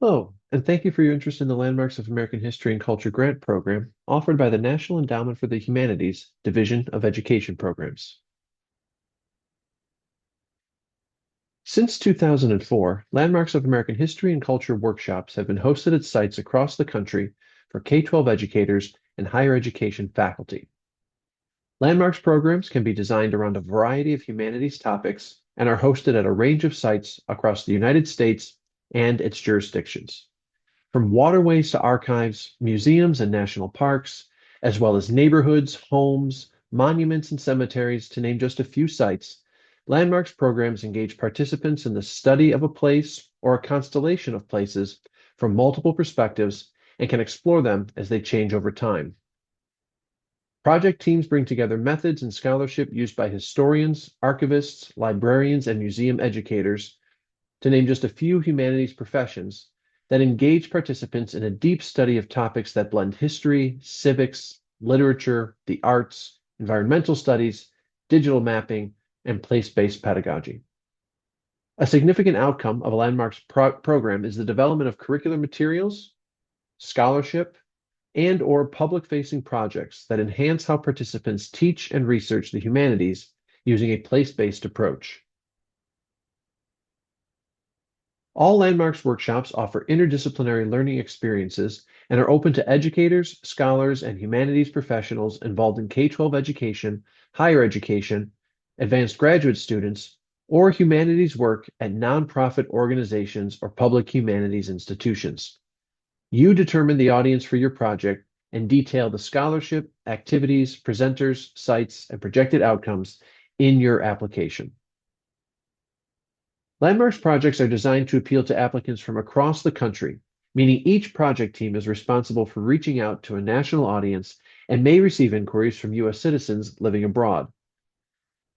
Hello, and thank you for your interest in the Landmarks of American History and Culture Grant Program offered by the National Endowment for the Humanities Division of Education Programs. Since 2004, Landmarks of American History and Culture workshops have been hosted at sites across the country for K-12 educators and higher education faculty. Landmarks programs can be designed around a variety of humanities topics and are hosted at a range of sites across the United States and its jurisdictions. From waterways to archives, museums, and national parks, as well as neighborhoods, homes, monuments, and cemeteries, to name just a few sites, Landmarks programs engage participants in the study of a place or a constellation of places from multiple perspectives and can explore them as they change over time. Project teams bring together methods and scholarship used by historians, archivists, librarians, and museum educators, to name just a few humanities professions, that engage participants in a deep study of topics that blend history, civics, literature, the arts, environmental studies, digital mapping, and place-based pedagogy. A significant outcome of a Landmarks program is the development of curricular materials, scholarship, and/or public-facing projects that enhance how participants teach and research the humanities using a place-based approach. All Landmarks workshops offer interdisciplinary learning experiences and are open to educators, scholars, and humanities professionals involved in K-12 education, higher education, advanced graduate students, or humanities work at nonprofit organizations or public humanities institutions. You determine the audience for your project and detail the scholarship, activities, presenters, sites, and projected outcomes in your application. Landmarks projects are designed to appeal to applicants from across the country, meaning each project team is responsible for reaching out to a national audience and may receive inquiries from U.S. citizens living abroad.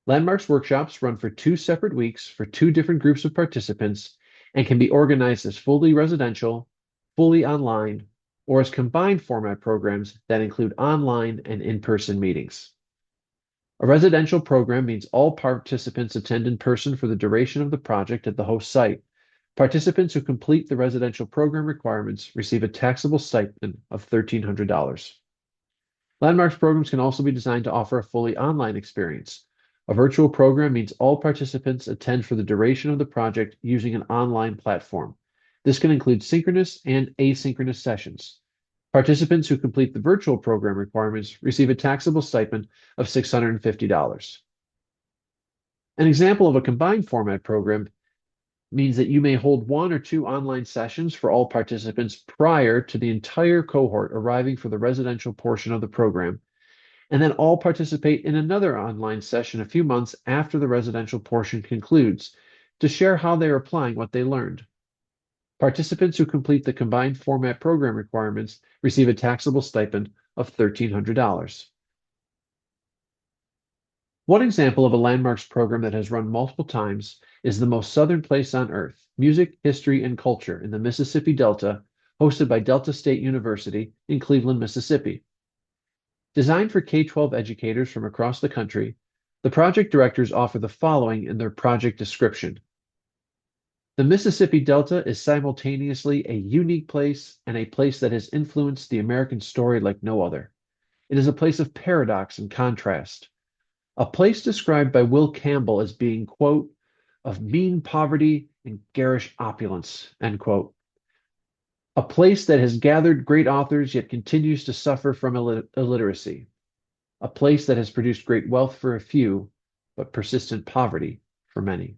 Landmarks workshops run for 2 separate weeks for 2 different groups of participants and can be organized as fully residential, fully online, or as combined format programs that include online and in-person meetings. A residential program means all participants attend in person for the duration of the project at the host site. Participants who complete the residential program requirements receive a taxable stipend of $1,300. Landmarks programs can also be designed to offer a fully online experience. A virtual program means all participants attend for the duration of the project using an online platform. This can include synchronous and asynchronous sessions. Participants who complete the virtual program requirements receive a taxable stipend of $650. An example of a combined format program means that you may hold 1 or 2 online sessions for all participants prior to the entire cohort arriving for the residential portion of the program, and then all participate in another online session a few months after the residential portion concludes to share how they are applying what they learned. Participants who complete the combined format program requirements receive a taxable stipend of $1,300. One example of a Landmarks program that has run multiple times is The Most Southern Place on Earth: Music, History, and Culture in the Mississippi Delta, hosted by Delta State University in Cleveland, Mississippi. Designed for K-12 educators from across the country, the project directors offer the following in their project description. The Mississippi Delta is simultaneously a unique place and a place that has influenced the American story like no other. It is a place of paradox and contrast, a place described by Will Campbell as being, quote, of mean poverty and garish opulence, end quote. A place that has gathered great authors yet continues to suffer from illiteracy. A place that has produced great wealth for a few, but persistent poverty for many.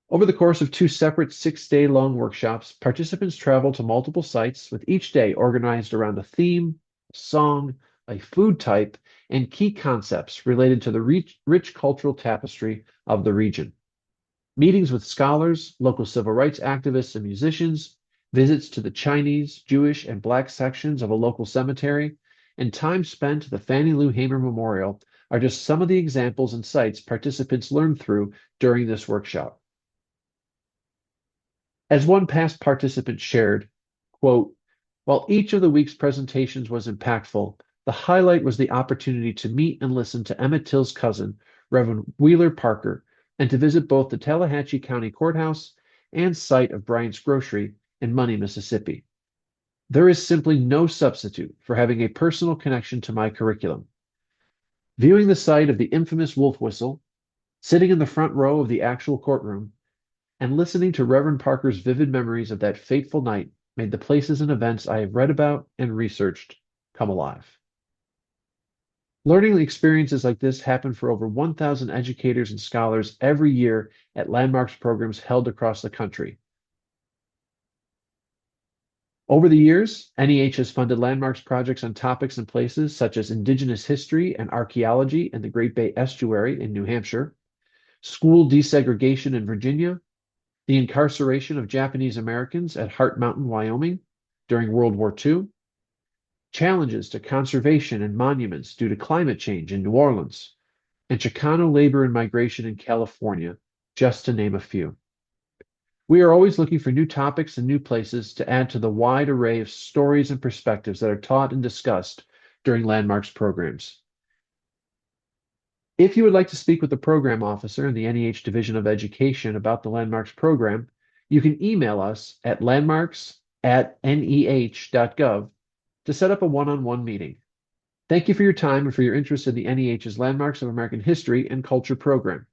Over the course of 2 separate 6-day-long workshops, participants travel to multiple sites, with each day organized around a theme, a song, a food type, and key concepts related to the rich cultural tapestry of the region. Meetings with scholars, local civil rights activists, and musicians, visits to the Chinese, Jewish, and Black sections of a local cemetery, and time spent at the Fannie Lou Hamer Memorial are just some of the examples and sites participants learned through during this workshop. As one past participant shared, quote, while each of the week's presentations was impactful, the highlight was the opportunity to meet and listen to Emmett Till's cousin, Reverend Wheeler Parker, and to visit both the Tallahatchie County Courthouse and site of Bryant's Grocery in Money, Mississippi. There is simply no substitute for having a personal connection to my curriculum. Viewing the site of the infamous wolf whistle, sitting in the front row of the actual courtroom, and listening to Reverend Parker's vivid memories of that fateful night made the places and events I have read about and researched come alive. Learning experiences like this happen for over 1,000 educators and scholars every year at landmarks programs held across the country. Over the years, NEH has funded landmarks projects on topics and places such as Indigenous history and archaeology in the Great Bay Estuary in New Hampshire, school desegregation in Virginia, the incarceration of Japanese Americans at Heart Mountain, Wyoming during World War II, challenges to conservation and monuments due to climate change in New Orleans, and Chicano labor and migration in California, just to name a few. We are always looking for new topics and new places to add to the wide array of stories and perspectives that are taught and discussed during landmarks programs. If you would like to speak with the program officer in the NEH Division of Education about the landmarks program, you can email us at landmarks@neh.gov to set up a one-on-one meeting. Thank you for your time and for your interest in the NEH's Landmarks of American History and Culture program.